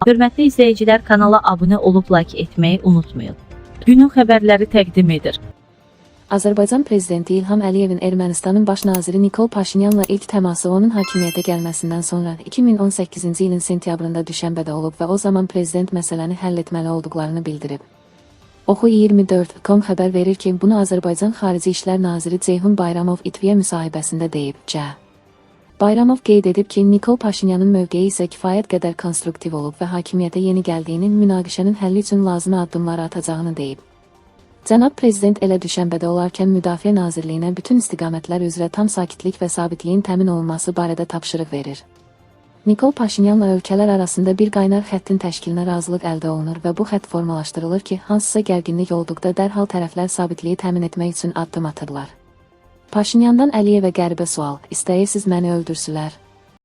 Hörmətli izləyicilər, kanala abunə olub like etməyi unutmayın. Günün xəbərləri təqdim edir. Azərbaycan Prezidenti İlham Əliyevin Ermənistanın baş naziri Nikol Paşinyanla ilk təması onun hakimiyyətə gəlməsindən sonra 2018-ci ilin sentyabrında Düşənbədə olub və o zaman prezident məsələni həll etməli olduqlarını bildirib. Oxu24.com xəbər verir ki, bunu Azərbaycan Xarici İşlər Naziri Ceyhun Bayramov İTV-yə müsahibəsində deyib. Bayramov qeyd edib ki, Nikol Paşinyanın mövqeyi isə kifayət qədər konstruktiv olub və hakimiyyətə yeni gəldiyinin münaqişənin həlli üçün lazımi addımları atacağını deyib. Cənab Prezident elə Düşənbədə olarkən Müdafiə Nazirliyinə bütün istiqamətlər üzrə tam sakitlik və sabitliyin təmin olunması barədə tapşırıq verir. Nikol Paşinyanla ölkələr arasında bir qaynar xəttin təşkilinə razılıq əldə olunur və bu xətt formalaşdırılır ki, hansısa gərginlik olduqda dərhal tərəflər sabitliyi təmin etmək üçün addım atırlar. Paşinyandan Əliyevə qəribə sual: İstəyirsiniz məni öldürsülər?